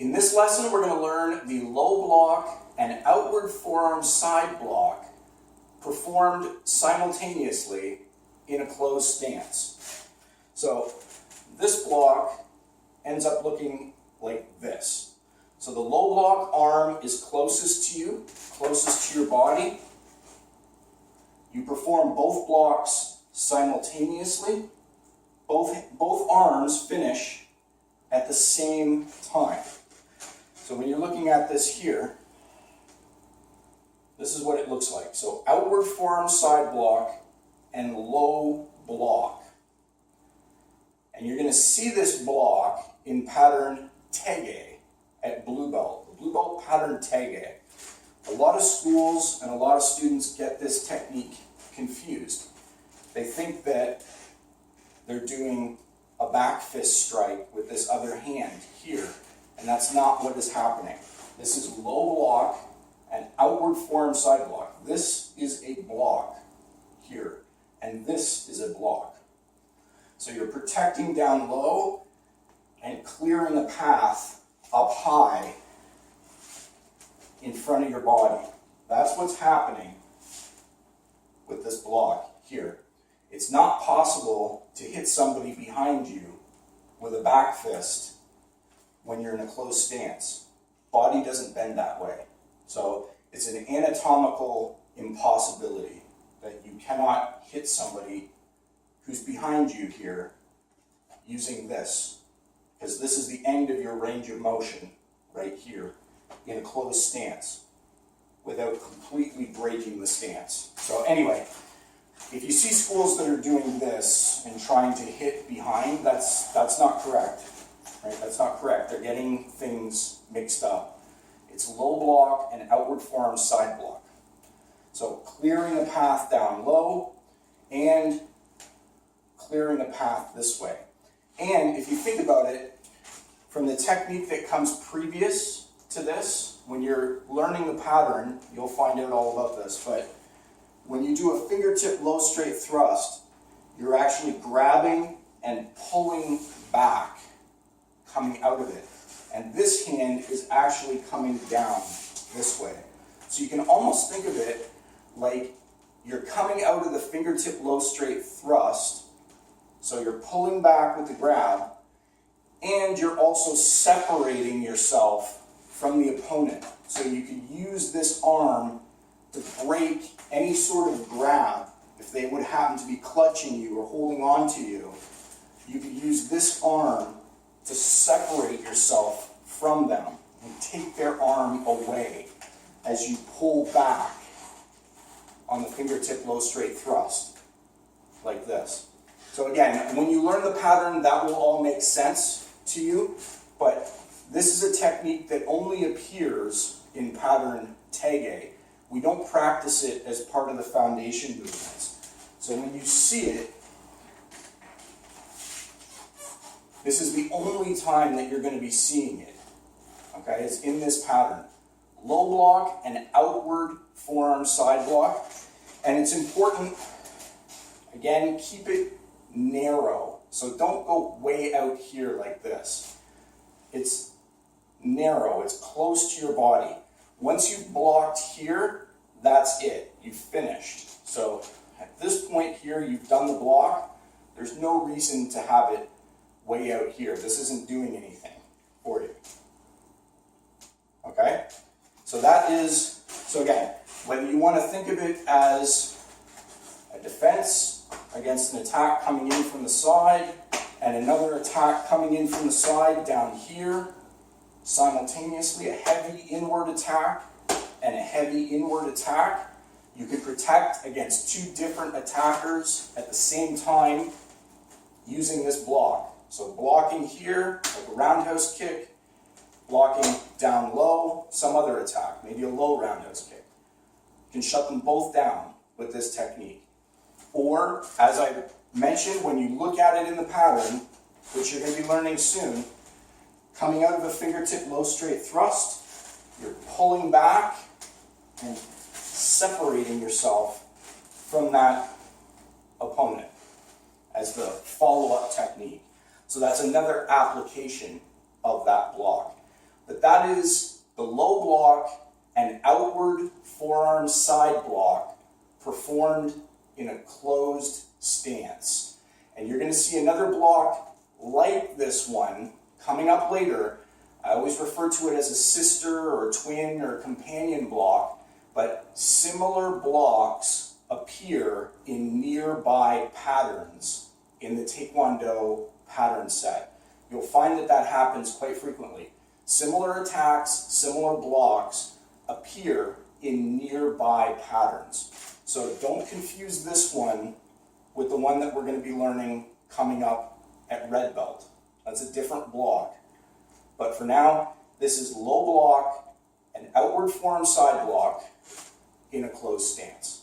In this lesson, we're going to learn the low block and outward forearm side block performed simultaneously in a closed stance. So this block ends up looking like this. So the low block arm is closest to you, closest to your body. You perform both blocks simultaneously. Both arms finish at the same time. So when you're looking at this here, this is what it looks like. So outward forearm side block and low block. And you're going to see this block in pattern Tae-Gye at blue belt. The blue belt pattern Tae-Gye. A lot of schools and a lot of students get this technique confused. They think that they're doing a back fist strike with this other hand here, and that's not what is happening. This is low block and outward forearm side block. This is a block here, and this is a block. So you're protecting down low and clearing a path up high in front of your body. That's what's happening with this block here. It's not possible to hit somebody behind you with a back fist when you're in a closed stance. Body doesn't bend that way. So it's an anatomical impossibility that you cannot hit somebody who's behind you here using this, because this is the end of your range of motion right here in a closed stance without completely breaking the stance. So anyway, if you see schools that are doing this and trying to hit behind, that's not correct. Right? That's not correct. They're getting things mixed up. It's low block and outward forearm side block. So clearing a path down low and clearing a path this way. And if you think about it, from the technique that comes previous to this, when you're learning the pattern, you'll find out all about this, but when you do a fingertip low straight thrust, you're actually grabbing and pulling back, coming out of it. And this hand is actually coming down this way. So you can almost think of it like you're coming out of the fingertip low straight thrust, so you're pulling back with the grab, and you're also separating yourself from the opponent. So you can use this arm to break any sort of grab. If they would happen to be clutching you or holding on to you, you could use this arm to separate yourself from them and take their arm away as you pull back on the fingertip low straight thrust, like this. So again, when you learn the pattern, that will all make sense to you, but this is a technique that only appears in pattern Tae-Gye. We don't practice it as part of the foundation movements. So when you see it, this is the only time that you're going to be seeing it. Okay, it's in this pattern. Low block and outward forearm side block. And it's important, again, keep it narrow. So don't go way out here like this. It's narrow, it's close to your body. Once you've blocked here, that's it. You've finished. So at this point here, you've done the block. There's no reason to have it way out here. This isn't doing anything for you. Okay? So again, whether you want to think of it as a defense against an attack coming in from the side and another attack coming in from the side down here, simultaneously, a heavy inward attack and a heavy inward attack. You can protect against two different attackers at the same time using this block. So blocking here, like a roundhouse kick, blocking down low, some other attack, maybe a low roundhouse kick. You can shut them both down with this technique. Or, as I mentioned, when you look at it in the pattern, which you're going to be learning soon, coming out of a fingertip low straight thrust, you're pulling back and separating yourself from that opponent as the follow-up technique. So that's another application of that block. The that is the low block and outward forearm side block performed in a closed stance. And you're going to see another block like this one coming up later. I always refer to it as a sister or twin or companion block, but similar blocks appear in nearby patterns in the Taekwondo pattern set. You'll find that that happens quite frequently. Similar attacks, similar blocks appear in nearby patterns. So don't confuse this one with the one that we're going to be learning coming up at red belt. That's a different block. But for now, this is low block and outward forearm side block in a closed stance.